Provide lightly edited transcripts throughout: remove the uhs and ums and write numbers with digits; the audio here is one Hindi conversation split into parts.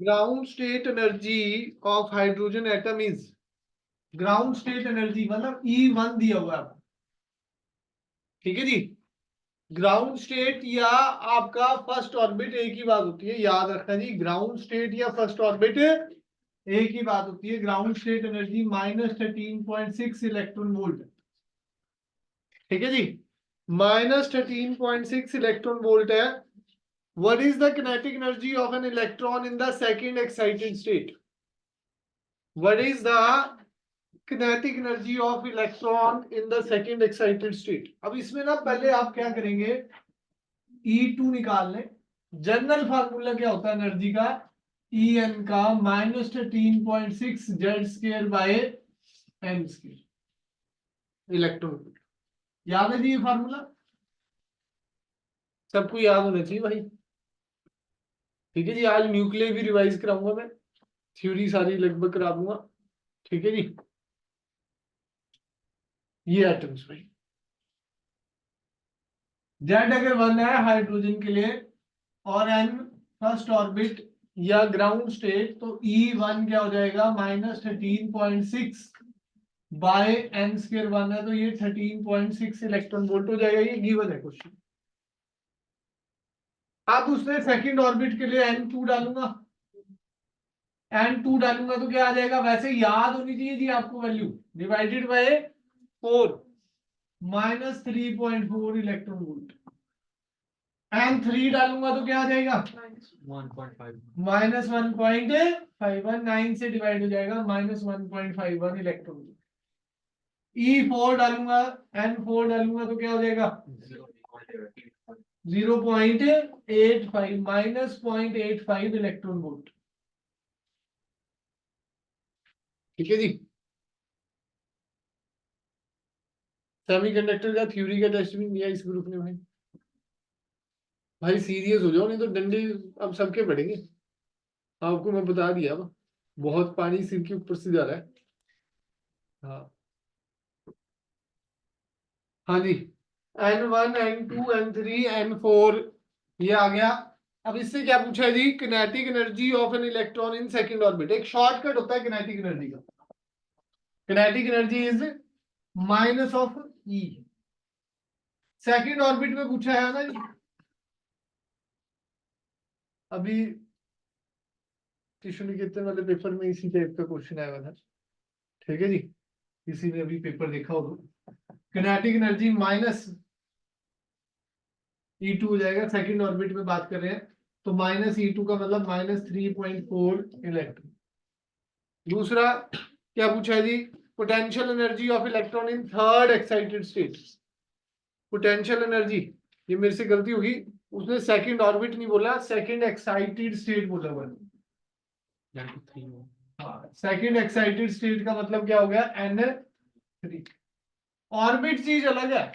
Ground state energy of hydrogen atom is, ground state energy मतलब E1 दिया हुआ है, ठीक है जी। ग्राउंड स्टेट या आपका फर्स्ट ऑर्बिट एक ही बात होती है, याद रखना जी। ग्राउंड स्टेट या फर्स्ट ऑर्बिट एक ही बात होती है। Ground state energy -13.6 electron volt, ठीक है जी। -13.6 इलेक्ट्रॉन वोल्ट है। What is the kinetic energy of an electron in the second excited state? What is the kinetic energy of electron in the second excited state? अब इसमें ना पहले आप क्या करेंगे, E2 निकाल लें। जनरल फार्मूला क्या होता है एनर्जी का? En का -13.6 Z² bye m square electron. याद है जी ये फार्मूला? सबको याद होना चाहिए भाई, ठीक है जी। आज न्यूक्लियर भी रिवाइज कराऊंगा मैं, थ्योरी सारी लगभग करा दूंगा, ठीक है जी। ये एटम्स भाई, जेड अगर 1 है हाइड्रोजन के लिए और n फर्स्ट ऑर्बिट या ग्राउंड स्टेट, तो E1 क्या हो जाएगा? -13.6 बाय n² 1 है तो ये 13.6 इलेक्ट्रॉन वोल्ट हो जाएगा। ये गिवन है क्वेश्चन। अब उसमें सेकंड ऑर्बिट के लिए n2 डालूंगा, n2 डालूंगा तो क्या आ जाएगा? वैसे याद होनी चाहिए जी आपको value, divided by 4, -3.4 electron volt. n3 डालूंगा तो क्या आ जाएगा? -1.51, 9 से डिवाइड हो जाएगा, -1.51 इलेक्ट्रॉन वोल्ट। E4 डालूंगा, n4 डालूंगा तो क्या हो जाएगा? 0.85, -0.85 इलेक्ट्रॉन वोल्ट, ठीक है जी। सेमीकंडक्टर का थ्योरी का टेस्ट भी दिया इस ग्रुप ने भाई। भाई सीरियस हो जाओ, नहीं तो डंडे अब सबके पड़ेंगे। आपको मैं बता दिया, बहुत पानी सिर के ऊपर से जा रहा है। हाँ हाँ जी, N1 N2 N3 N4 ये आ गया। अब इससे क्या पूछा है जी? Kinetic energy of an electron in second orbit. एक शॉर्टकट होता है किनेटिक एनर्जी का, kinetic energy is minus of E. Second orbit में पूछा है ना जी, अभी टिश्यू निकेतन वाले पेपर में इसी टाइप का क्वेश्चन आया था, ठीक है जी। किसी ने अभी पेपर देखा हो तो किनेटिक एनर्जी माइनस E2 हो जाएगा। सेकंड ऑर्बिट में बात कर रहे हैं तो -E2 का मतलब -3.4 इलेक्ट्रॉन। दूसरा क्या पूछा है जी? Potential energy of electron in third excited state. Potential energy, ये मेरे से गलती होगी, उसने सेकंड ऑर्बिट नहीं बोला, सेकंड एक्साइटेड स्टेट बोला हुआ है। सेकंड एक्साइटेड स्टेट का मतलब क्या हो गया? N3। ऑर्बिट चीज अलग है,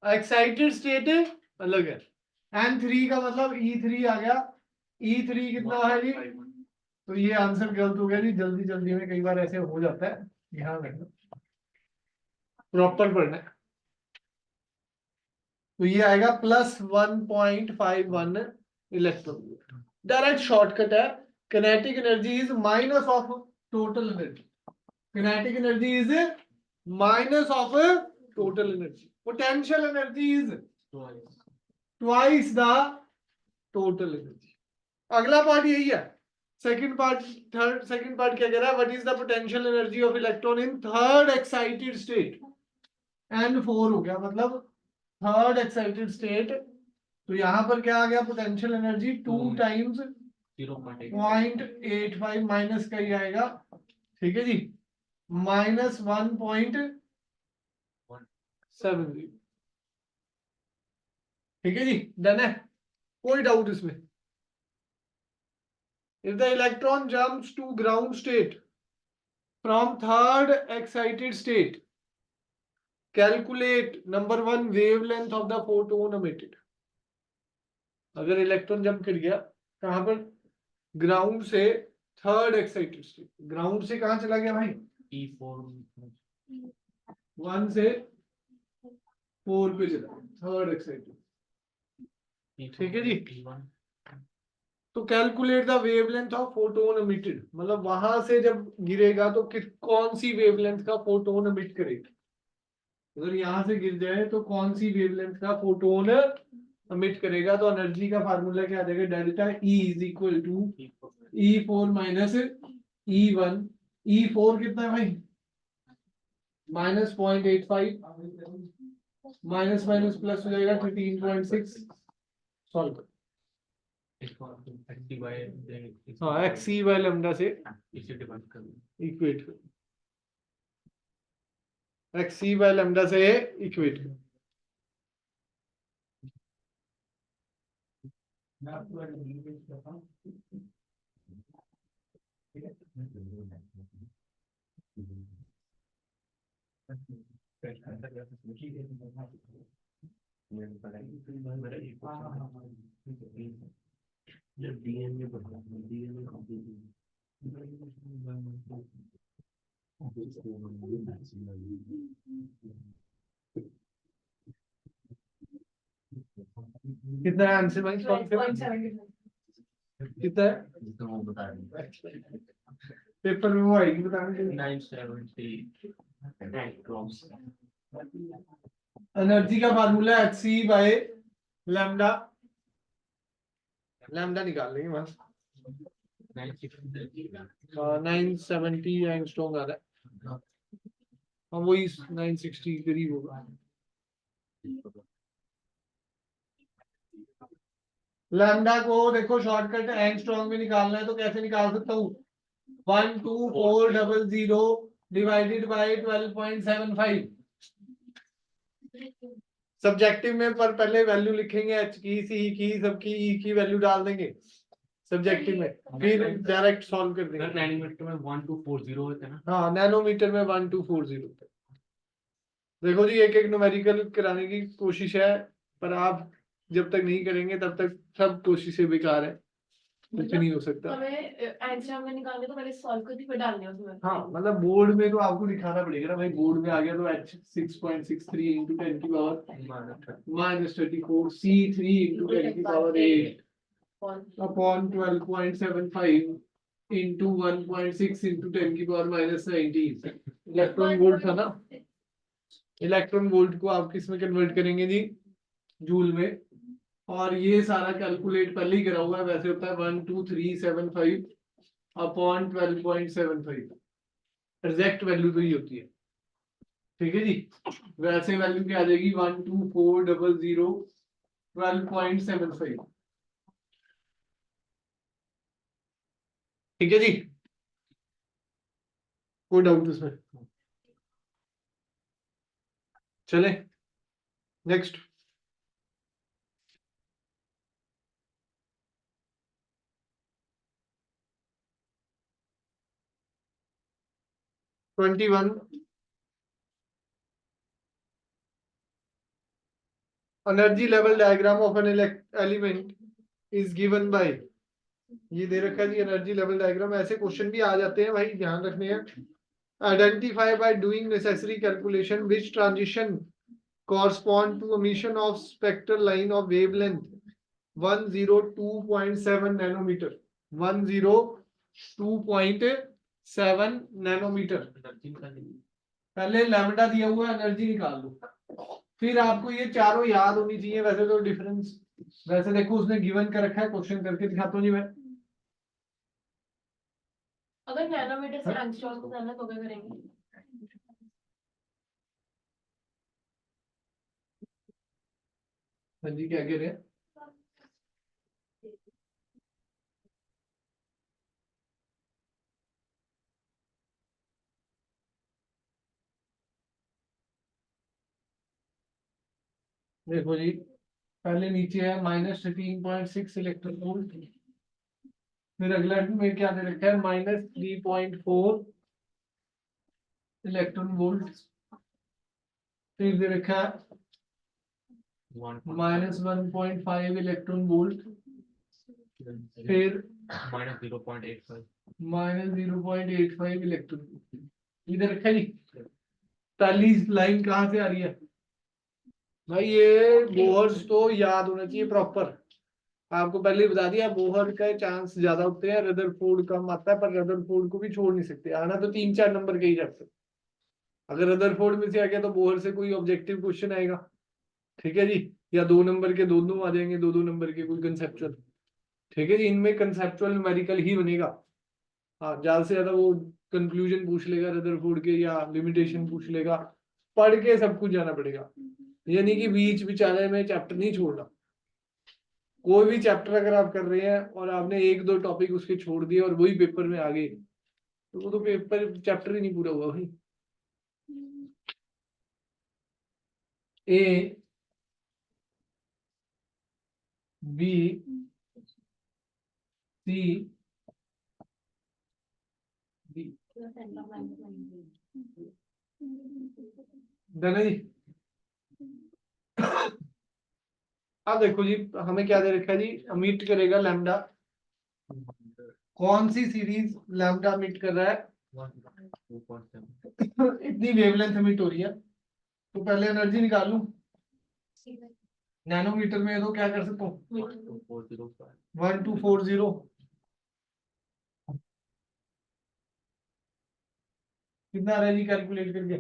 एक्साइटेड स्टेट अलग है। N3 का मतलब E3 आ गया। E3 कितना है जी? तो ये आंसर गलत हो गया जी, जल्दी जल्दी में कई बार ऐसे हो जाता है, ध्यान रखना, प्रॉपर पढ़ना है। तो ये आएगा +1.51 इलेक्ट्रॉन वोल्ट। डायरेक्ट शॉर्टकट है। Kinetic energy is minus of total energy, kinetic energy is minus of total energy. Potential energy is twice the total energy. अगला पार्ट यही है। Second part, third second part क्या कह रहा है? What is the potential energy of electron in third excited state? N4 हो गया, मतलब थर्ड एक्साइटेड स्टेट। तो यहां पर क्या आ गया? पोटेंशियल एनर्जी 2 टाइम्स 0.85 माइनस का ही आएगा, ठीक है जी, -1.70, ठीक है जी। डन है, कोई डाउट इसमें? If the electron jumps to ground state from third excited state, calculate number 1 wavelength of the photon emitted। अगर इलेक्ट्रॉन जंप कर गया कहां पर? ग्राउंड से थर्ड एक्साइटेड स्टेट। ग्राउंड से कहां चला गया भाई? E4, 1 से 4 पे चला, थर्ड एक्साइटेड, ठीक है जी। तो calculate the wavelength of photon emitted, मतलब वहां से जब गिरेगा तो कौन सी वेवलेंथ का फोटोन एमिट करेगा। अगर यहाँ से गिर जाए तो कौन सी वेवलेंथ का फोटोन एमिट करेगा। तो एनर्जी का फार्मूला क्या आ जाएगा, delta E is equal to E4 minus E1। E4 कितना है भाई, -0.85, माइनस माइनस प्लस हो जाएगा 13.6। सॉल्व, हाँ XC बाय लैम्डा से इक्वेट कर, XC बाय लैम्डा से इक्वेट कर। कितना है आंसर भाई, कितना है पेपर में वो आएगी बताने। 970 एनर्जी का formula HC by lambda, lambda निकाल लेंगे बस। 970 एंगस्ट्रॉम आ रहा है, हाँ वही 960 करीब होगा। लैम्डा को देखो शॉर्टकट एंगस्ट्रॉम में निकालना है तो कैसे निकाल सकता हूँ, 12400 डिवाइडेड बाय 12.75। सब्जेक्टिव में पर पहले वैल्यू लिखेंगे H की, C की, सबकी E की वैल्यू डाल देंगे सब्जेक्टिव में, फिर डायरेक्ट सॉल्व कर देंगे। नैनोमीटर में 1240 होता है ना, हाँ नैनोमीटर में 1240। देखो जी एक एक न्यूमेरिकल कराने की कोशिश है, पर आप जब तक नहीं करेंगे तब तक सब कोशिशें बेकार है, कुछ नहीं हो सकता। हमें आंसर में निकालने तो पहले सॉल्व करके फिर डालने हैं उसमें। हाँ मतलब बोर्ड में तो आपको दिखाना पड़ेगा ना भाई, बोर्ड में आ गया तो H 6.63 इंटू 10 की पावर -34, C3 इंटू 10 की पावर 8 अपॉन 12.75 इंटू 1.6 इंटू 10 की पावर -19। इलेक्ट्रॉन वोल्ट था ना, इलेक्ट्रॉन वोल्ट को आप किस में कन्वर्ट करेंगे जी, जूल में। और ये सारा कैलकुलेट पहले ही करा हुआ है, वैसे होता है 12375 अपॉन 12.75, एग्जैक्ट वैल्यू तो ही होती है, ठीक है जी। वैसे वैल्यू क्या आ जाएगी 12400 12.75, ठीक है जी। कोई डाउट उसमें, चले next. Twenty one, energy level diagram of an element is given by, ये दे रखा है जी एनर्जी लेवल डायग्राम। ऐसे क्वेश्चन भी आ जाते हैं भाई, ध्यान रखने हैं। Identify by doing necessary calculation which transition correspond to emission of spectral line of wavelength 102.7 nanometer, 102.7 nanometre. पहले लैम्डा दिया हुआ एनर्जी निकाल लो, फिर आपको ये चारों याद होनी चाहिए। वैसे तो डिफरेंस, वैसे देखो उसने गिवन कर रखा है, क्वेश्चन करके दिखाता हूँ जी मैं। अगर नैनोमीटर से एंगस्ट्रॉम को जानना तो क्या करेंगे। हाँ जी क्या कह रहे हैं, देखो जी पहले नीचे है -13.6 इलेक्ट्रॉन वोल्ट, फिर अगला में क्या दे रखा है -3.4 इलेक्ट्रॉन वोल्ट, फिर दे रखा है -1.5 इलेक्ट्रॉन वोल्ट, फिर -0.85 इलेक्ट्रॉन वोल्ट। इधर रखा जी। पहली लाइन कहाँ से आ रही है भाई, ये बोर्ड्स तो याद होना चाहिए प्रॉपर। आपको पहले ही बता दिया, बोहर का चांस ज्यादा होते हैं, रदरफोर्ड कम आता है, पर रदरफोर्ड को भी छोड़ नहीं सकते, आना तो 3-4 नंबर के ही जाते। अगर रदरफोर्ड में से आ गया तो बोहर से कोई ऑब्जेक्टिव क्वेश्चन आएगा, ठीक है जी, या 2 नंबर के दोनों आ जाएंगे, 2-2 नंबर के कोई कंसेप्चुअल, ठीक है जी, इनमें कंसेप्चुअल न्यूमेरिकल ही बनेगा। हाँ, ज्यादा से ज्यादा वो कंक्लूजन पूछ लेगा रदरफोर्ड के, या लिमिटेशन पूछ लेगा, पढ़ के सब कुछ जाना पड़ेगा, यानी कि बीच बिचारे में चैप्टर नहीं छोड़ना। कोई भी चैप्टर अगर आप कर रहे हैं और आपने 1-2 टॉपिक उसके छोड़ दिए और वही पेपर में आ गए, तो वो तो पेपर चैप्टर ही नहीं पूरा हुआ भाई। A B C D, done है जी। अब देखो जी, हमें क्या दे रखा है जी, मीट करेगा लैम्डा, कौन सी सीरीज लैम्डा मीट कर रहा है, इतनी वेवलेंथ मीट हो रही है, तो पहले एनर्जी निकाल लूं, नैनोमीटर में, तो क्या कर सकता हूँ, 1240, कितना आ रहा है जी कैलकुलेट करके,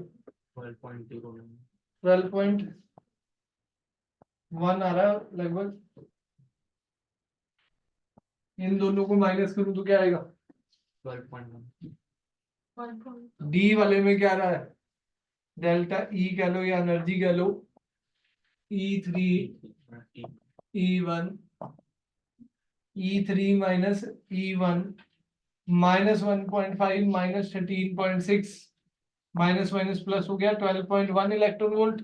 12.1 आ रहा है लगभग, इन दोनों को माइनस करूं तो क्या आएगा, डी वाले में क्या आ रहा है, डेल्टा ई कह लो या एनर्जी कह लो, E3 E1, E3 minus E1, -1.5 -13.6, minus minus plus हो गया 12.1 इलेक्ट्रॉन वोल्ट।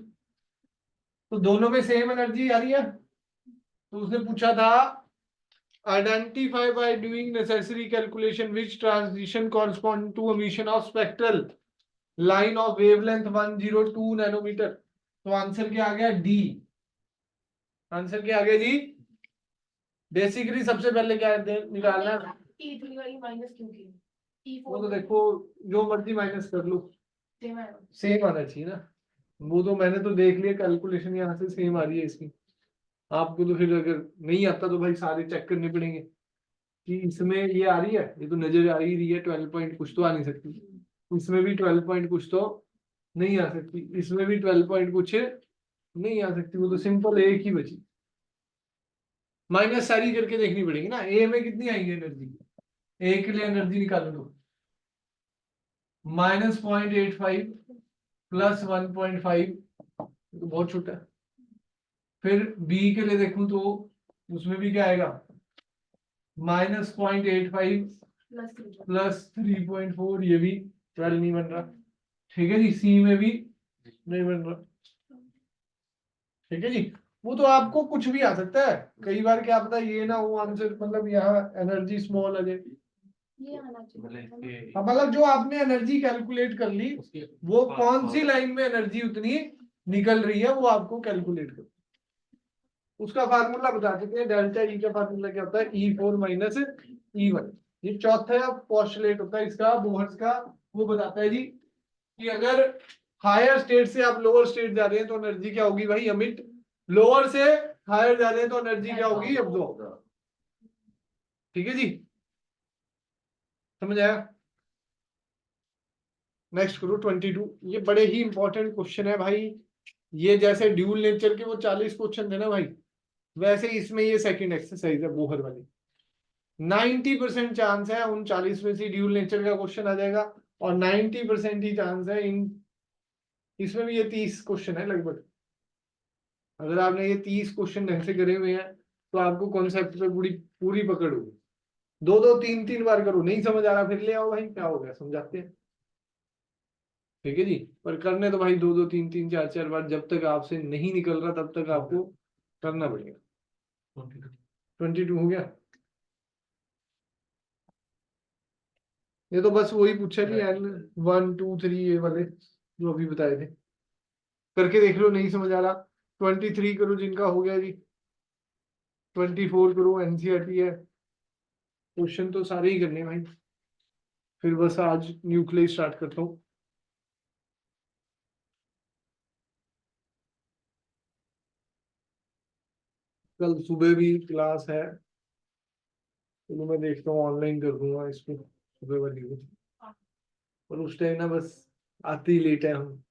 तो दोनों में सेम एनर्जी आ रही है। तो उसने पूछा था identify by doing necessary calculation which transition correspond to emission of spectral line of wavelength 102 nanometre. तो आंसर क्या आ गया, डी। आंसर क्या आ गया जी, बेसिकली सबसे पहले क्या निकालना है, E3 वाली माइनस क्यों की, वो E4 तो देखो जो मर्जी माइनस कर लो, सेम आना चाहिए ना। वो तो मैंने तो देख लिया, कैलकुलेशन यहाँ से सेम आ रही है इसकी। आपको तो फिर अगर नहीं आता तो भाई सारे चेक करने पड़ेंगे कि इसमें ये आ रही है, ये तो नजर आ ही रही है 12 पॉइंट कुछ तो आ नहीं सकती, इसमें भी 12 पॉइंट कुछ तो नहीं आ सकती, इसमें भी 12 पॉइंट कुछ नहीं आ सकती, वो तो सिंपल एक ही बची, माइनस सारी करके देखनी पड़ेगी ना। ए में कितनी आएंगी एनर्जी, ए के लिए एनर्जी निकालो तो -0.85 प्लस 1.5, तो बहुत छोटा है। फिर बी के लिए देखूं तो उसमें भी क्या आएगा, -0.85 प्लस 3.4, ये भी 12 नहीं बन रहा, ठीक है जी। सी में भी नहीं बन रहा, ठीक है जी। वो तो आपको कुछ भी आ सकता है, कई बार क्या पता ये ना वो आंसर, मतलब यहाँ एनर्जी स्मॉल आ जाए, ये आना चाहिए। हाँ, मतलब जो आपने एनर्जी कैलकुलेट कर ली, वो कौन सी लाइन में एनर्जी उतनी निकल रही है वो आपको कैलकुलेट कर, उसका फार्मूला बता देते हैं। डेल्टा ई का फार्मूला क्या होता है, E4 माइनस E1। ये चौथा पोस्टुलेट होता है इसका, बोहर्स का, वो बताता है जी कि अगर हायर स्टेट से आप लोअर स्टेट जा रहे हैं तो एनर्जी क्या होगी भाई, अमिट, लोअर से हायर जा रहे हैं तो एनर्जी क्या होगी, अब्जॉर्ब, ठीक है जी, समझ आया। नेक्स्ट करो 22, ये बड़े ही इंपॉर्टेंट क्वेश्चन है भाई, ये जैसे ड्यूल नेचर के वो 40 क्वेश्चन थे ना भाई, वैसे इसमें ये सेकंड एक्सरसाइज है बोहर वाली। 90% चांस है उन 40 में से ड्यूल नेचर का क्वेश्चन आ जाएगा, और 90% ही चांस है इन, इसमें भी ये 30 क्वेश्चन है लगभग। अगर आपने ये 30 क्वेश्चन ढंग से करे हुए हैं तो आपको कॉन्सेप्ट पे पूरी पूरी पकड़ होगी। 2-2 3-3 बार करो, नहीं समझ आ रहा फिर ले आओ भाई, क्या हो गया, समझाते हैं, ठीक है जी। पर करने तो भाई 2-2 3-3 4-4 बार, जब तक आपसे नहीं निकल रहा तब तक आपको करना पड़ेगा। 22 हो गया। ये तो बस वही पूछा जी, N1 2 3 ये वाले जो अभी बताए थे, करके देख लो, नहीं समझ आ रहा 23 करो जिनका हो गया जी, 24 करो, एनसीईआरटी है, क्वेश्चन तो सारे ही करने हैं भाई। फिर बस आज न्यूक्लियस स्टार्ट करता हूँ। कल सुबह भी क्लास है, तो मैं देखता हूँ ऑनलाइन कर दूंगा इसको सुबह वाली को। और उस टाइम ना बस आते ही लेट है हम,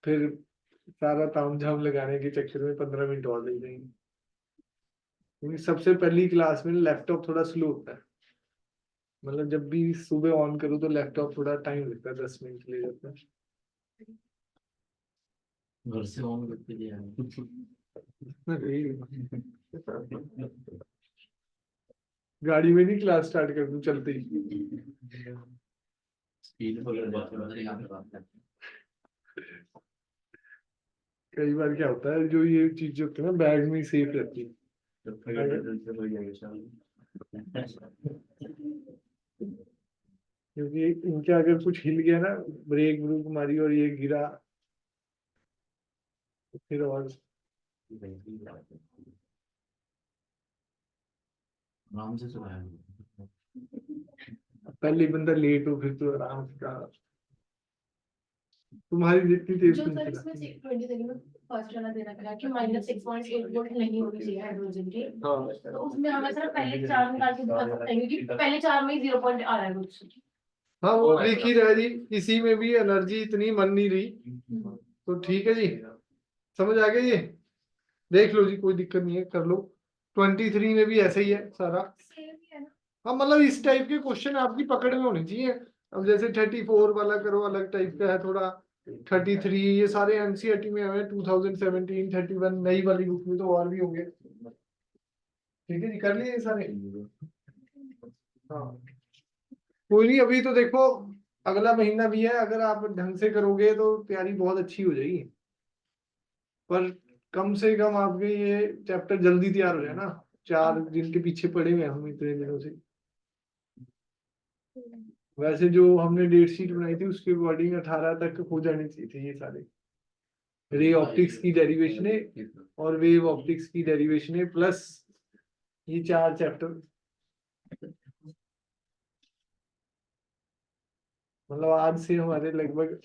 फिर सारा तामझाम लगाने के चक्कर में 15 मिनट और लग जाएंगे, क्योंकि सबसे पहली क्लास में लैपटॉप थोड़ा स्लो होता है। मतलब जब भी सुबह ऑन करो तो लैपटॉप थोड़ा टाइम लगता है, 10 मिनट ले जाता है। घर से ऑन करके दिया गाड़ी में नहीं क्लास स्टार्ट कर दूं चलते ही। स्पीड पर बात कर कई बार क्या होता है, जो ये चीज होती है ना बैग में सेफ रहती है। क्योंकि इनके अगर कुछ हिल गया ना, ब्रेक ब्रूक मारी और ये गिरा, तो फिर और आराम से चलाया पहले बंदा लेट हो फिर तो आराम से कहा। तुम्हारी जितनी तेज जो तुम सर चला। इसमें 20 सेकंड में फर्स्ट वाला दे रखा है कि -6.8 वोल्ट नहीं होनी चाहिए हाइड्रोजन की, तो उसमें हमें सिर्फ पहले चार निकाल के दिखा सकते हैं, क्योंकि पहले चार में ही 0 पॉइंट आ रहा है कुछ। हाँ वो लिख ही रहा है जी, किसी में भी एनर्जी इतनी मन नहीं रही, तो ठीक है जी, समझ आ गया ये। देख लो जी, कोई दिक्कत नहीं है, कर लो। 23 में भी ऐसे ही है सारा। सेम ही है ना। हाँ मतलब इस टाइप के क्वेश्चन आपकी पकड़ में होने चाहिए। अब जैसे 34 वाला करो, अलग टाइप का है थोड़ा। 33 ये सारे एनसीईआरटी में हमें 2017, 31 नई वाली बुक में तो और भी होंगे। ठीक है जी, कर लिए ये सारे। हाँ कोई नहीं, अभी तो देखो अगला महीना भी है, अगर आप ढंग से करोगे तो तैयारी बहुत अच्छी हो जाएगी। पर कम से कम आपके ये चैप्टर जल्दी तैयार हो जाए ना, 4 दिन के पीछे पड़े हुए हैं हम इतने दिनों से। वैसे जो हमने डेट शीट बनाई थी उसके अकॉर्डिंग 18 तक हो जाने चाहिए थे ये सारे। रे ऑप्टिक्स की डेरिवेशन है और वेव ऑप्टिक्स की डेरिवेशन है, प्लस ये 4 चैप्टर। मतलब आज से हमारे लगभग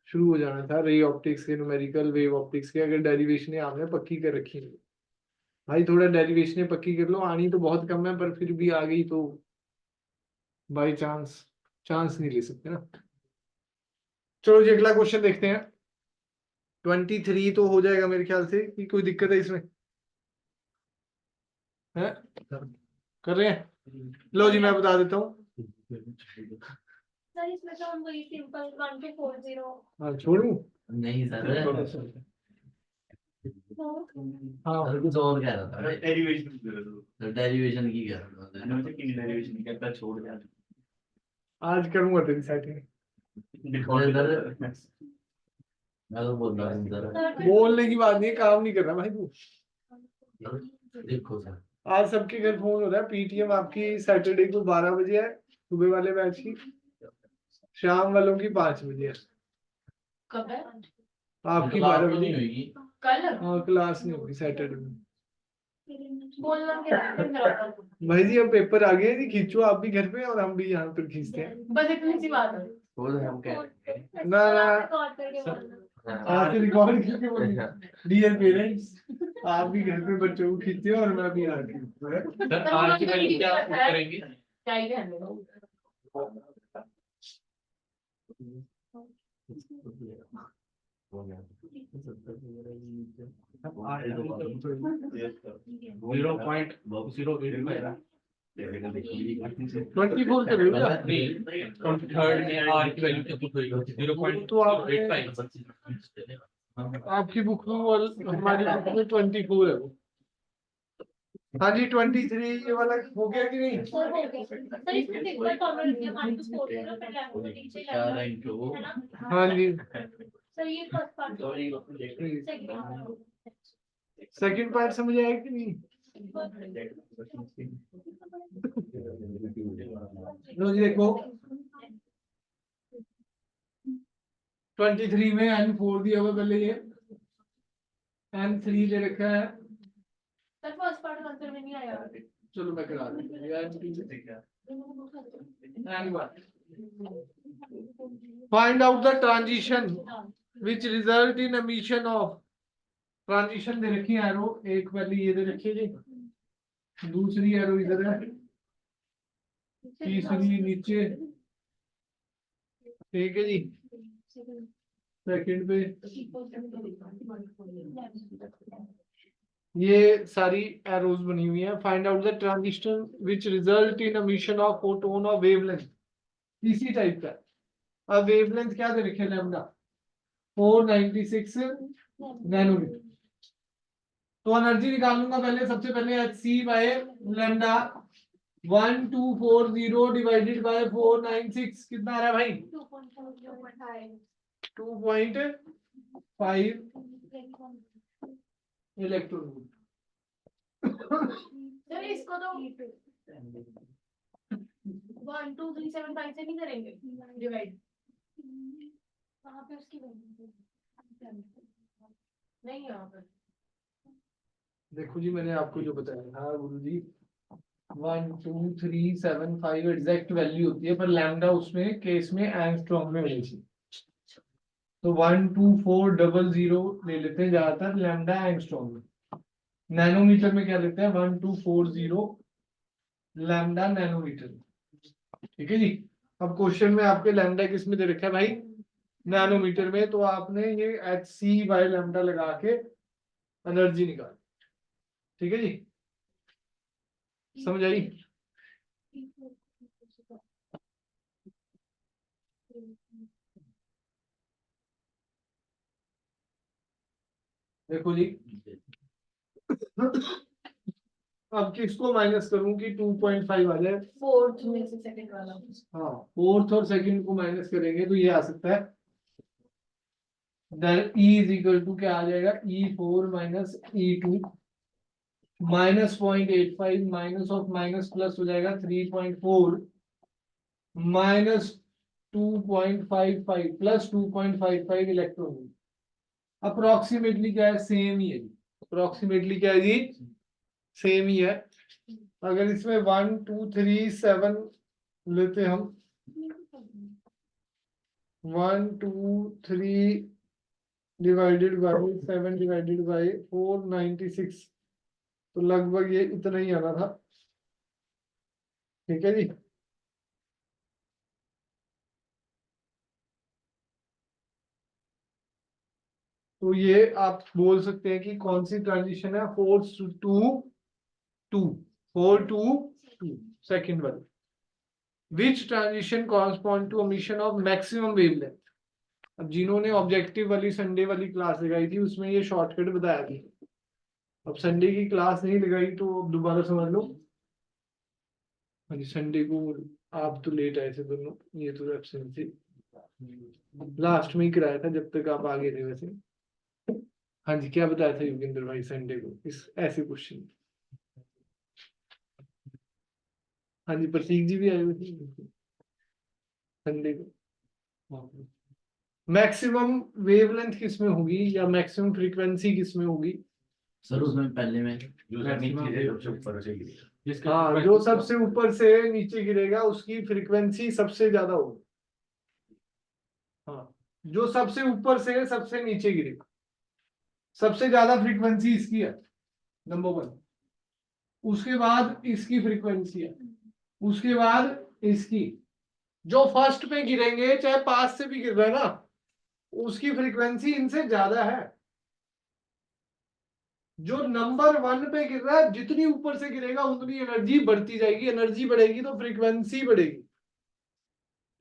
शुरू हो जाना था रे ऑप्टिक्स के, न्यूमेरिकल, वेव ऑप्टिक्स के। अगर डेरिवेशन आपने पक्की कर रखी है भाई, थोड़ा डेरिवेशन पक्की कर लो। आनी तो बहुत कम है, पर फिर भी आ गई तो बाई चांस, चांस नहीं ले सकते ना। चलो जी अगला क्वेश्चन देखते हैं। 23 तो हो जाएगा मेरे ख्याल से, कि कोई दिक्कत है इसमें है? कर रहे हैं, लो जी मैं बता देता हूँ। सर इसमें तो हम वही सिंपल 1240 हाँ छोड़ू। नहीं सर हाँ सर कुछ और कह रहा था डेरिवेशन की कह रहा था छोड़ दिया आज करूंगा तेरी सेटिंग। मैं तो बोल रहा हूँ सर बोलने की बात नहीं है, काम नहीं कर रहा भाई तू। देखो सर आज सबके घर फोन हो रहा है। पीटीएम आपकी सैटरडे को 12 बजे है, सुबह वाले बैच की। शाम वालों की 5 बजे है। कब है? आपकी 12 बजे होगी कल हाँ, क्लास नहीं होगी सैटरडे में। बोलना क्या है? फिर मेरा भाई जी अब पेपर आ गए जी, खींचो आप भी घर पे और हम भी यहाँ पर खींचते हैं। बस इतनी सी बात है। बोल हम कह रहे हैं ना ना रिकॉर्ड करके बोलना। आज से रिकॉर्ड करके बोलिए, डियर पेरेंट्स आप भी घर पे बच्चों को खींचते हो और मैं भी यहाँ खींचता हूँ। सर आज की वैल्यू क्या करेंगे? क्या ही कहने दो। ट्वेंटी फोर कर रहे हो क्या? तो आपकी बुक में और हमारी बुक में 24 है वो। हाँ जी 23 ये वाला हो गया कि नहीं? सर हो गया। सर इसमें सिंपल फॉर्मूला दिया -40 फिर लैम्बडा को नीचे लाना है ना? हाँ जी सर ये फर्स्ट पार्ट सेकंड पार्ट समझ आया कि नहीं? लो जी देखो 23 में N4 दिया हुआ, पहले ये N3 दे रखा है। सर फर्स्ट पार्ट आंसर में नहीं आया। चलो मैं करा देता हूँ। Find out the transition which result in emission of, transition दे रखी है एरो, एक वाली ये दे रखी है जी दूसरी एरो इधर है, तीसरी नीचे, ठीक है जी। सेकंड पे ये सारी एरोज बनी हुई है। Find out the transition which result in emission of photon of wavelength, इसी टाइप का। अब वेवलेंथ क्या दे रखे लैम्डा 496 नैनोमीटर। तो एनर्जी निकालूंगा पहले, सबसे पहले hc by lambda 1240 divided by 496 कितना आ रहा है भाई 2.5 इलेक्ट्रॉन वोल्ट। सर इसको तो 12375 से नहीं करेंगे डिवाइड, कहाँ पे उसकी वैल्यू नहीं यहाँ पर। देखो जी मैंने आपको जो बताया हाँ गुरु जी 12375 एग्जैक्ट वैल्यू होती है, पर लैम्डा उसमें केस में एंगस्ट्रॉम में होनी चाहिए। तो 12400 ले लेते हैं ज्यादातर लैम्डा एंगस्ट्रॉम में। नैनोमीटर में क्या लेते हैं 1240 लैम्डा नैनोमीटर, ठीक है जी। अब क्वेश्चन में आपके लैम्डा किस में दे रखा है भाई नैनोमीटर में, तो आपने ये hc बाय लैम्डा लगा के एनर्जी निकाल, ठीक है जी। समझ आई? देखो जी अब किसको माइनस करूं कि 2.5 आ जाए। फोर्थ में से सेकंड वाला। हाँ फोर्थ और सेकंड को माइनस करेंगे तो ये आ सकता है E इज इक्वल टू क्या आ जाएगा E4 minus E2 minus 0.85 minus of minus plus हो जाएगा 3.4 माइनस 2.55 प्लस 2.55 इलेक्ट्रॉन। अप्रोक्सीमेटली क्या है सेम ही है जी, अप्रोक्सीमेटली क्या है जी सेम ही है। अगर इसमें 1 2 3 7 लेते हम 1 2 3 डिवाइडेड बाय 7 डिवाइडेड बाय 496, तो लगभग ये इतना ही आना था, ठीक है जी। तो ये आप बोल सकते हैं कि कौन सी ट्रांजिशन है 4 to 2 4 to 2 सेकंड वाली। विच transition correspond to emission of maximum wavelength. अब जिन्होंने ऑब्जेक्टिव वाली संडे वाली क्लास लगाई थी उसमें ये शॉर्टकट बताया था। अब संडे की क्लास नहीं लगाई तो अब दोबारा समझ लो। हाँ जी संडे को आप तो लेट आए थे दोनों, ये तो एब्सेंट थी, लास्ट में ही कराया था जब तक आप आगे थे वैसे। हाँ जी क्या बताया था योगेंद्र भाई संडे को इस ऐसे क्वेश्चन। हाँ जी प्रतीक जी भी आए हुए थे संडे को। मैक्सिमम वेवलेंथ किस में होगी या मैक्सिमम फ्रीक्वेंसी किस में होगी सर उसमें पहले में जो नीचे से सबसे ऊपर से गिरेगा, हाँ जो सबसे ऊपर से नीचे गिरेगा उसकी फ्रीक्वेंसी सबसे ज्यादा होगी। हाँ जो सबसे ऊपर से सबसे नीचे गिरेगा सबसे ज्यादा फ्रीक्वेंसी इसकी है नंबर 1, उसके बाद इसकी फ्रीक्वेंसी है, उसके बाद इसकी। जो फर्स्ट पे गिरेंगे चाहे पास से भी गिर रहा है ना उसकी फ्रीक्वेंसी इनसे ज्यादा है। जो नंबर 1 पे गिर रहा है जितनी ऊपर से गिरेगा उतनी एनर्जी बढ़ती जाएगी, एनर्जी बढ़ेगी तो फ्रीक्वेंसी बढ़ेगी,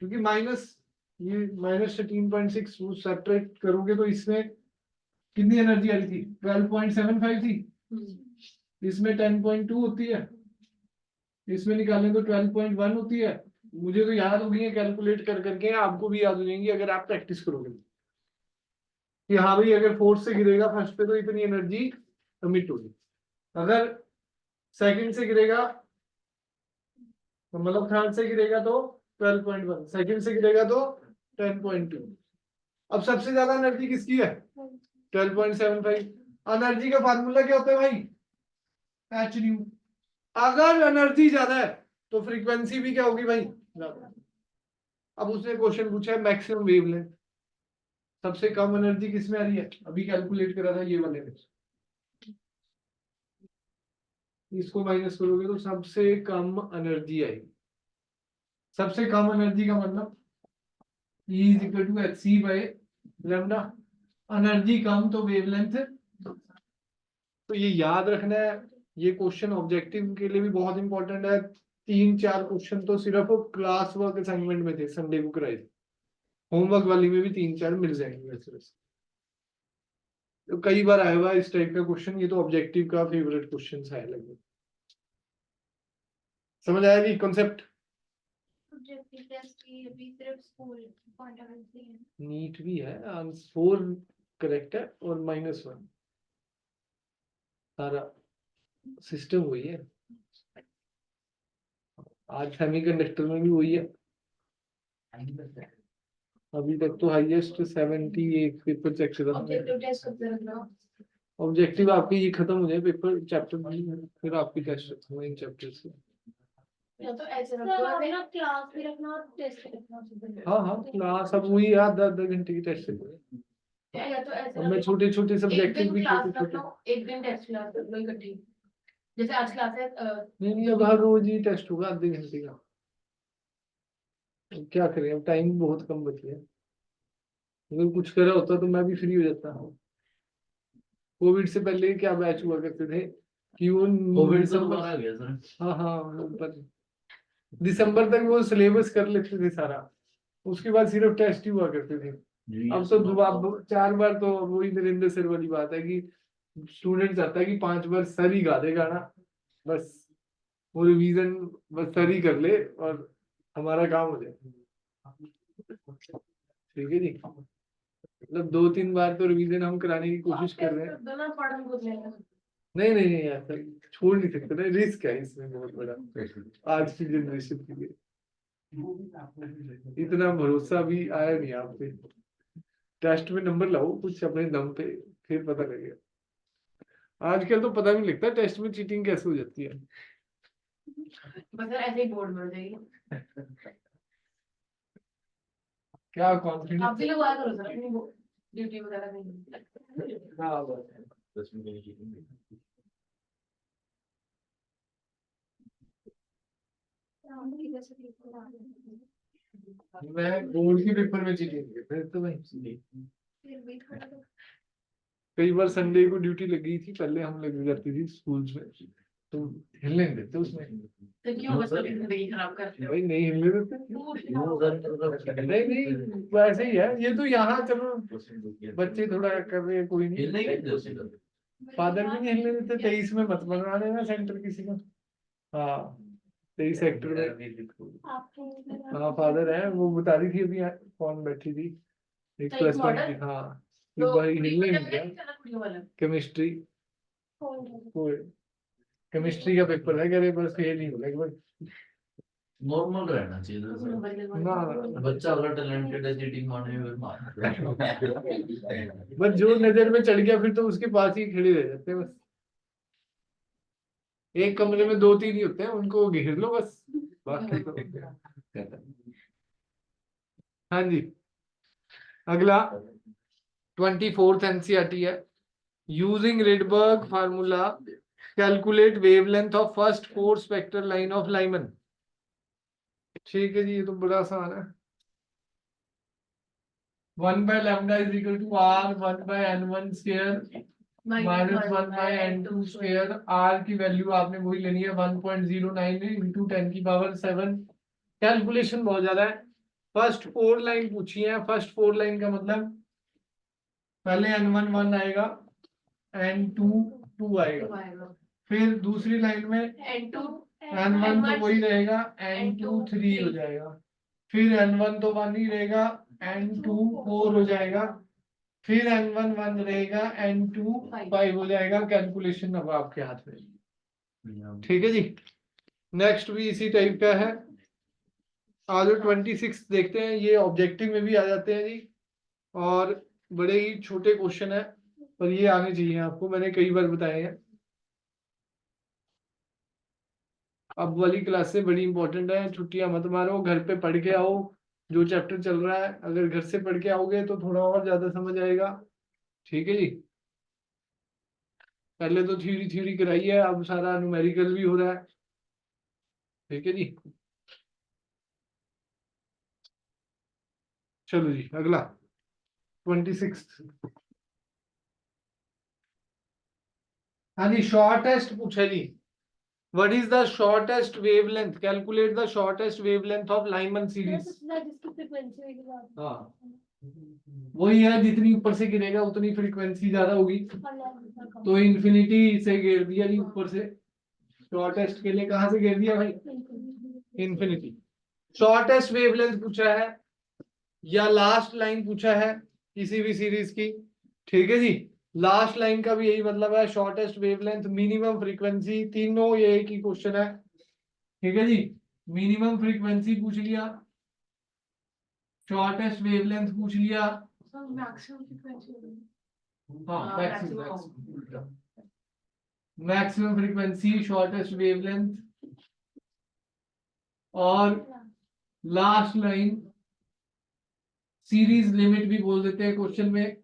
क्योंकि माइनस ये -13.6 सब्ट्रैक्ट करोगे तो इसमें कितनी एनर्जी आ रही थी 12.75 थी, इसमें 10.2 होती है, इसमें निकालें तो 12.1 होती है। मुझे तो याद हो गई है कैलकुलेट कर करके, आपको भी याद हो जाएंगी अगर आप प्रैक्टिस करोगे कि हाँ भाई अगर फोर्थ से गिरेगा फर्स्ट पे तो इतनी एनर्जी कमिट होगी, अगर सेकंड से गिरेगा तो मतलब थर्ड से गिरेगा तो 12.1, सेकंड से गिरेगा तो 10.2। अब सबसे ज्यादा एनर्जी किसकी है 12.75। एनर्जी का फार्मूला क्या होता है भाई एच न्यू। अगर एनर्जी ज्यादा है तो फ्रीक्वेंसी भी क्या होगी भाई ज्यादा। अब उसने क्वेश्चन पूछा है मैक्सिमम वेवलेंथ, सबसे कम एनर्जी किसमें आ रही है, अभी कैलकुलेट करा था ये वाले में। इसको माइनस करोगे तो सबसे कम एनर्जी आएगी। सबसे कम एनर्जी का मतलब E is equal to H C by lambda. Energy कम तो वेवलेंथ, तो ये याद रखना है। ये क्वेश्चन ऑब्जेक्टिव के लिए भी बहुत इंपॉर्टेंट है। 3-4 क्वेश्चन तो सिर्फ क्लास वर्क असाइनमेंट में थे, संडे को कराए थे। होमवर्क वाली में भी 3-4 मिल जाएंगे वैसे वैसे। तो कई बार आया हुआ इस टाइप का क्वेश्चन, ये तो ऑब्जेक्टिव का फेवरेट क्वेश्चन है लगभग। समझ आया कि कॉन्सेप्ट? ऑब्जेक्टिव टेस्ट की अभी सिर्फ स्कूल पॉइंट ऑफ व्यू से है। नीट भी है, आंसर 4 करेक्ट है और -1 सारा सिस्टम वही है। आज सेमीकंडक्टर में भी वही है। अभी तक तो हाईएस्ट 78 पेपर चेक करा। ऑब्जेक्टिव टेस्ट कब से रख रहे हो? ऑब्जेक्टिव आपके ये खत्म हो जाए पेपर चैप्टर, फिर आपकी टेस्ट रखूंगा इन चैप्टर से। या तो ऐसे रखो या ना क्लास भी रखना और टेस्ट रखना। हाँ हाँ, क्लास अब वही है, 10-10 घंटे की टेस्ट है। या तो ऐसे अब मैं रखो, छोटे छोटे एक सब्जेक्टिव दिन भी क्लास छोटे रख छोटे। लो, एक दिन टेस्ट क्लास रख लो इकट्ठी। जैसे आज क्लास है नहीं, अब हर रोज ही टेस्ट होगा आधे घंटे का। अब क्या करें, अब टाइम बहुत कम बच गया। अगर कुछ करा होता तो मैं भी फ्री हो जाता। कोविड से पहले क्या बैच हुआ करते थे कि वो कोविड से दोबारा आ गया सर। हाँ हाँ, पर दिसंबर तक वो सिलेबस कर लेते थे सारा, उसके बाद सिर्फ टेस्ट ही हुआ करते थे। अब तो जवाब 4 बार, तो वही नरेंद्र सर वाली बात है कि स्टूडेंट चाहता है कि 5 बार सर ही गा दे गाना, बस वो रिवीजन बस सर ही कर ले और हमारा काम हो जाए। ठीक है जी, मतलब 2-3 बार तो रिवीजन हम कराने की कोशिश कर रहे हैं। दोनों पढ़ने को लेना। नहीं नहीं नहीं, ऐसा छोड़ नहीं सकते ना, रिस्क है इसमें बहुत बड़ा आज की जनरेशन के लिए। इतना भरोसा भी आया नहीं आप पे। टेस्ट में नंबर लाओ कुछ अपने दम पे, फिर पता लगेगा। आजकल तो पता भी नहीं लगता टेस्ट में चीटिंग कैसे हो जाती है। बस ऐसे ही बोर्ड बढ़ जाएगी। क्या आप कॉन्फिडेंस। भी लोग आया करो सर अपनी ड्यूटी वगैरह नहीं। हाँ बस। 10 मिनट की cheating। मैं बोर्ड के पेपर में चीटिंग फिर तो भाई। फिर भी थोड़ा तो कई बार संडे को ड्यूटी लगी थी, पहले हम लगी जाती थी स्कूल्स में, तो हिलने नहीं देते उसमें। तो क्यों बस अपनी जिंदगी खराब करते हो? भाई नहीं हिलने देते। नहीं नहीं, वैसे ही है ये तो। यहाँ चलो बच्चे थोड़ा कर रहे हैं, कोई नहीं। फादर भी नहीं हिलने देते। 23 में मत बना देना सेंटर किसी का। हाँ 23 सेक्टर में। हाँ फादर है, वो बता रही थी अभी फोन बैठी थी एक एक प्लस 1 मॉडल? की। हाँ कि तो भाई हिलने नहीं दिया। कुड़ियों वाला केमिस्ट्री, केमिस्ट्री का पेपर है, कह रहे बस फेल ही हो लगभग। नॉर्मल रहना चाहिए सर। ना बच्चा अगर टैलेंटेड है चीटिंग मारने में फिर बस जो नजर में चढ़ गया फिर तो उसके पास ही खड़े रह जाते हैं बस। एक कमरे में 2-3 ही होते हैं, उनको घेर लो बस, बाकी तो। हाँ जी, अगला 24th एनसीईआरटी है। Using Rydberg formula calculate wavelength of first 4 spectral line of Lyman. ठीक है जी, ये तो बड़ा आसान है। 1/λ is equal to r 1/n1 square minus 1/n2 square. r की वैल्यू आपने वही लेनी है 1.09 इंटू 10 की पावर 7। कैलकुलेशन बहुत ज्यादा है। फर्स्ट 4 लाइन पूछी है। फर्स्ट 4 लाइन का मतलब पहले n1 1 आएगा, n2 2 आएगा, फिर दूसरी लाइन में n1 तो वही रहेगा, n2 3 हो जाएगा, फिर n1 तो 1 ही रहेगा, n2 4 हो जाएगा, फिर n1 1 रहेगा, n2 5 हो जाएगा। कैलकुलेशन अब आपके हाथ में। ठीक है जी, नेक्स्ट भी इसी टाइप का है। आज 26 देखते हैं, ये ऑब्जेक्टिव में भी आ जाते हैं जी, और बड़े ही छोटे क्वेश्चन है पर ये आने चाहिए आपको, मैंने कई बार बताए हैं। अब वाली क्लास से बड़ी इंपॉर्टेंट है, छुट्टियां मत मारो, घर पे पढ़ के आओ। जो चैप्टर चल रहा है अगर घर से पढ़ के आओगे तो थोड़ा और ज्यादा समझ आएगा। ठीक है जी। पहले तो थ्योरी थ्योरी कराई है, अब सारा न्यूमेरिकल भी हो रहा है। ठीक है जी, चलो जी अगला 26। हाँ जी, शॉर्टेस्ट पूछा जी। What is the shortest wavelength, calculate the shortest wavelength of Lyman series. जिसकी फ्रीक्वेंसी होगी ज्यादा। हाँ वही है, जितनी ऊपर से गिरेगा उतनी फ्रीक्वेंसी ज्यादा होगी, तो इन्फिनिटी से गिर दिया जी ऊपर से। शॉर्टेस्ट के लिए कहाँ से गिर दिया भाई, इन्फिनिटी। शॉर्टेस्ट वेवलेंथ पूछा है या लास्ट लाइन पूछा है किसी भी सीरीज की। ठीक है जी, लास्ट लाइन का भी यही मतलब है, शॉर्टेस्ट वेवलेंथ, मिनिमम फ्रीक्वेंसी, तीनों ये एक ही क्वेश्चन है। ठीक है जी, मिनिमम फ्रीक्वेंसी पूछ लिया, शॉर्टेस्ट वेवलेंथ पूछ लिया। मैक्सिमम फ्रीक्वेंसी होगी। हाँ maximum। Maximum frequency, shortest wavelength, और लास्ट लाइन सीरीज लिमिट भी बोल देते हैं क्वेश्चन में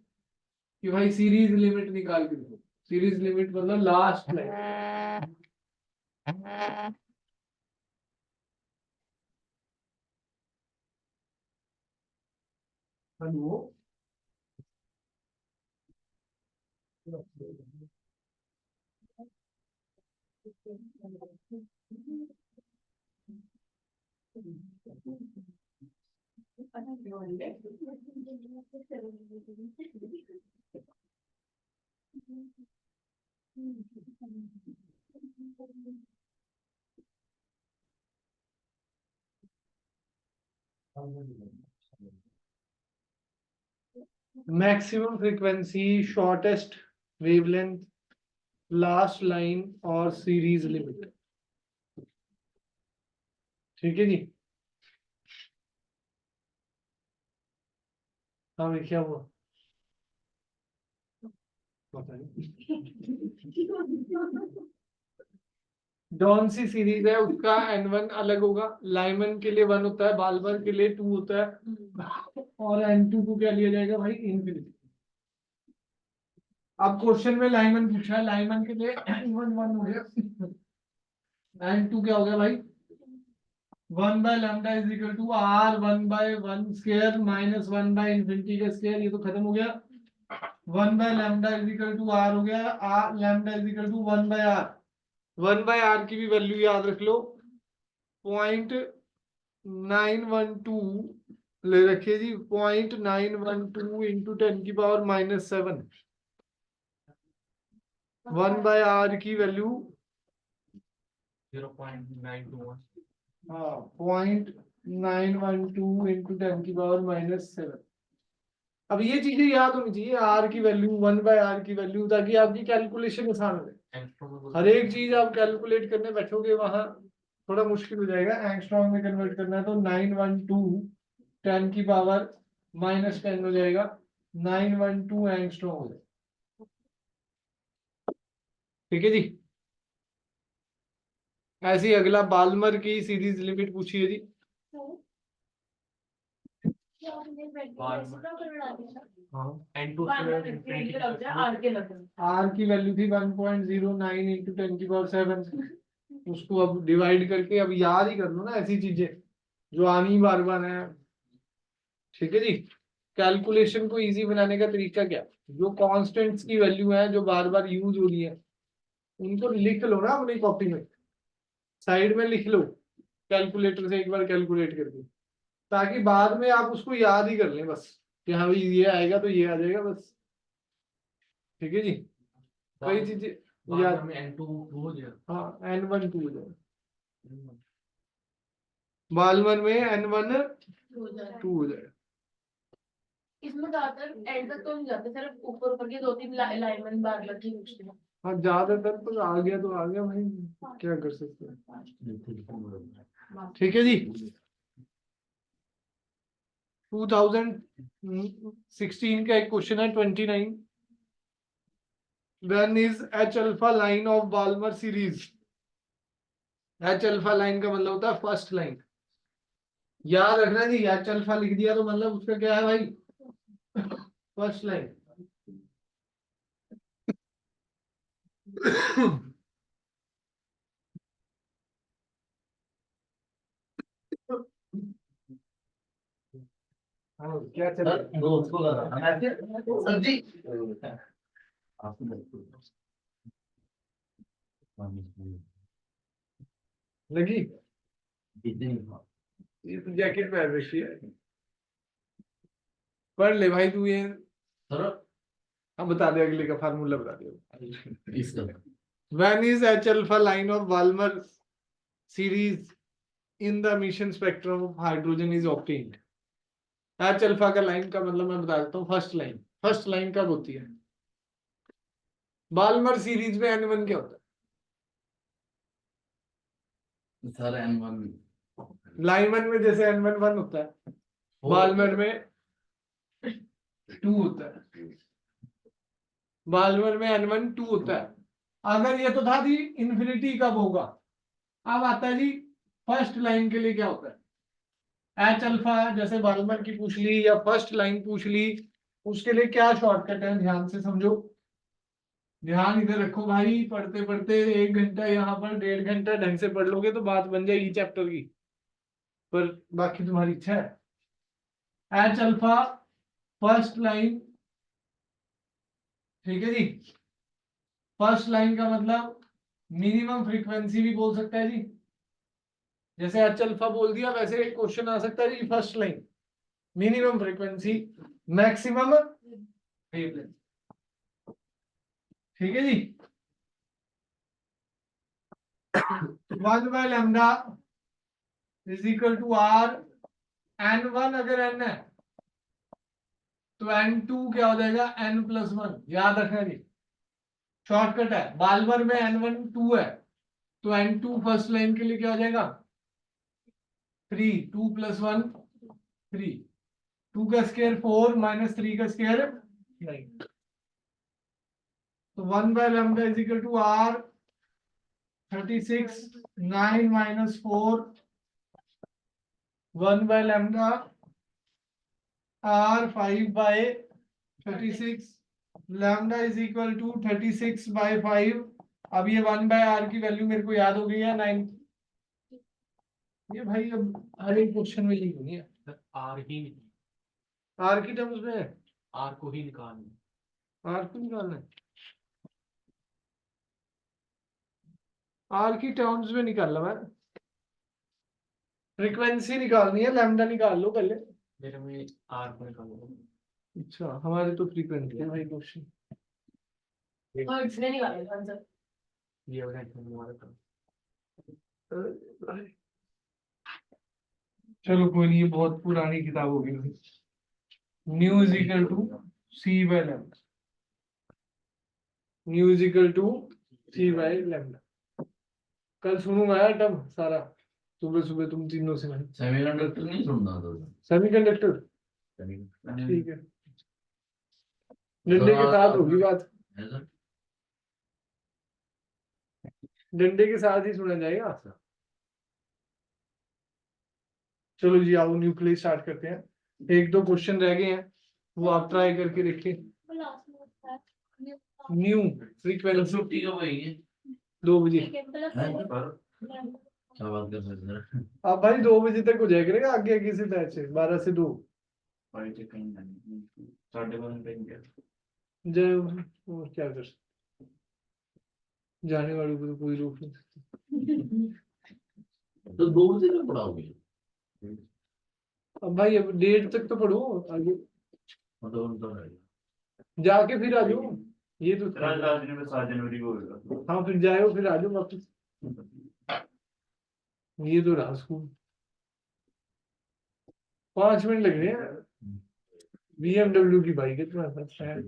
कि भाई सीरीज लिमिट निकाल के दो। सीरीज लिमिट मतलब last line. Hello, maximum frequency, shortest wavelength, last line और सीरीज लिमिट। ठीक है जी, हाँ भाई क्या हुआ, पता नहीं। जौन सी सीरीज है उसका n1 अलग होगा, लाइमन के लिए 1 होता है, बाल्बर के लिए 2 होता है, और n2 को क्या लिया जाएगा भाई, इनफिनिटी। अब क्वेश्चन में लाइमन पूछा है, लाइमन के लिए n1 1 हो गया, n2 क्या हो गया भाई, 1/λ is equal to r 1/1 square minus 1/इनफिनिटी का स्क्वायर, ये तो खत्म हो गया। 1/λ इज इक्वल टू r हो गया, r lambda is equal to 1/r। 1/r की भी वैल्यू याद रख लो, 0.912 ले रखिए जी, 0.912 इंटू 10⁻⁻7। 1/r की वैल्यू 0.921। हाँ 0.912 इंटू 10⁻⁻7। अब ये चीजें याद होनी चाहिए, आर की वैल्यू, 1/r की वैल्यू, ताकि आपकी कैलकुलेशन आसान हो जाए। हर एक चीज आप कैलकुलेट करने बैठोगे वहां थोड़ा मुश्किल हो जाएगा। एंगस्ट्रॉम में कन्वर्ट करना है तो 912 10⁻⁻10 हो जाएगा, 912 एंगस्ट्रॉम हो जाएगा। ठीक है जी, ऐसे ही अगला बाल्मर की सीरीज लिमिट पूछिए जी। आर की वैल्यू थी 1.09 इंटू 10⁻7, उसको अब डिवाइड करके अब याद ही कर लो ना ऐसी चीजें जो आनी बार बार है। ठीक है जी, कैलकुलेशन को इजी बनाने का तरीका क्या, जो कांस्टेंट्स की वैल्यू है जो बार बार यूज हो रही है उनको लिख लो ना अपनी कॉपी में, साइड में लिख लो, कैलकुलेटर से एक बार कैलकुलेट करके, ताकि बाद में आप उसको याद ही कर लें बस कि हाँ भाई ये आएगा तो ये आ जाएगा बस। ठीक है जी, कई चीजें याद में n2 हो गया। हाँ n1 2 हो जाएगा, बालमन में n1 2 हो जाएगा। इसमें ज्यादातर एंड तक तो नहीं जाते, सिर्फ ऊपर ऊपर के 2-3 लाइन बार बार की पूछते हैं। हाँ ज्यादातर तो आ गया तो आ गया भाई, क्या कर सकते हैं। ठीक है जी, 2016 का एक क्वेश्चन है 29। When is H alpha line of Balmer series? H alpha line का मतलब होता है फर्स्ट लाइन, याद रखना जी, H alpha लिख दिया तो मतलब उसका क्या है भाई, फर्स्ट लाइन। हाँ, क्या चल रहा है? दोस्त को लगा सब्जी लगी? कितनी ये तो जैकेट पहन रखी है। पढ़ ले भाई तू ये। सर हाँ बता दे, अगले का फार्मूला बता दे। इसका When is H alpha line of Balmer series in the emission spectrum of hydrogen is obtained? H alpha का लाइन का मतलब मैं बता देता हूँ। फर्स्ट लाइन कब होती है बाल्मर सीरीज में? N1 क्या होता सर N1 है? लाइमन में जैसे N1 1 होता है, बाल्मर में 2 होता है। बाल्मर में N1 2 होता है। अगर ये तो था जी इन्फिनिटी कब होगा। अब आता है जी फर्स्ट लाइन के लिए क्या होता है। एच अल्फा जैसे बाल्मर की पूछ ली या फर्स्ट लाइन पूछ ली, उसके लिए क्या शॉर्टकट है, ध्यान से समझो। ध्यान इधर रखो भाई, पढ़ते पढ़ते 1 घंटा यहाँ पर 1.5 घंटा ढंग से पढ़ लोगे तो बात बन जाएगी चैप्टर की, पर बाकी तुम्हारी इच्छा है। एच अल्फा फर्स्ट लाइन, ठीक है जी। फर्स्ट लाइन का मतलब मिनिमम फ्रीक्वेंसी भी बोल सकता है जी। जैसे एच अल्फा बोल दिया वैसे एक क्वेश्चन आ सकता है जी first line minimum frequency maximum wavelength, ठीक है जी। 1 by lambda is equal to R. N1 अगर n है तो N2 क्या हो जाएगा, n+1। याद रखना जी, शॉर्टकट है। बाल्मर में N1 2 है तो N2 फर्स्ट लाइन के लिए क्या हो जाएगा 3। 2 + 1 3। 2 का स्क्वायर 4 - 3 का स्क्वायर 9। तो 1 by lambda is equal to R 36 9 - 4 1 by lambda R 5 by 36 lambda is equal to 36 by 5। अब ये 1 बाय आर की वैल्यू मेरे को याद हो गई है 9। ये भाई अब हर एक क्वेश्चन में यही होनी है। आर ही आर की टर्म्स में है, आर को ही निकालना। आर को निकालना है। आर की टर्म्स में निकालना है, फ्रीक्वेंसी निकालनी है। लैम्डा निकाल लो पहले। मेरे में आर को निकालो। अच्छा हमारे तो फ्रीक्वेंसी है भाई क्वेश्चन। और इसने निकाला आंसर। ये हो गया हमारा काम। चलो कोई नहीं, ये बहुत पुरानी किताब होगी। Nu is equal to c by lambda. Nu is equal to c by lambda. कल सुनूंगा यार टर्म सारा, सुबह सुबह तुम तीनों से। सेमीकंडक्टर नहीं सुनना तो सेमीकंडक्टर ठीक है, डंडे के साथ होगी बात, डंडे के साथ ही सुना जाएगा। चलो जी आओ न्यूक्लियस स्टार्ट करते हैं। 1-2 क्वेश्चन रह गए हैं, वो आप ट्राई करके देखिए। न्यू फ्रीक्वेंसी छुट्टी कब होगी 2 बजे। क्या बात कर रहे हैं अब भाई 2 बजे तक हो जाएगा ना, आगे आगे से बैच है 12 से 2। साढ़े 12 पे जब और क्या कर सकते, जाने वालों को तो कोई रोक नहीं सकता। तो 2 बजे तक पढ़ाओगे अब भाई अब 1:30 तक तो पढ़ो आगे, मतलब तो है जाके फिर आ जाओ। ये तो राजधानी में 7 जनवरी को होगा। हाँ फिर जाओ फिर आ जाओ वापस। ये तो रहा स्कूल, 5 मिनट लग रहे हैं। BMW की बाइक है तुम्हारे पास शायद।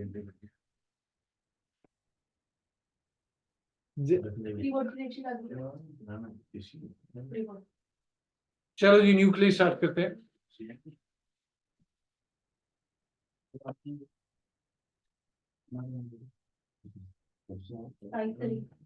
कीबोर्ड की अच्छी लग रही है। चलो जी न्यूक्लियस स्टार्ट करते हैं। साइड से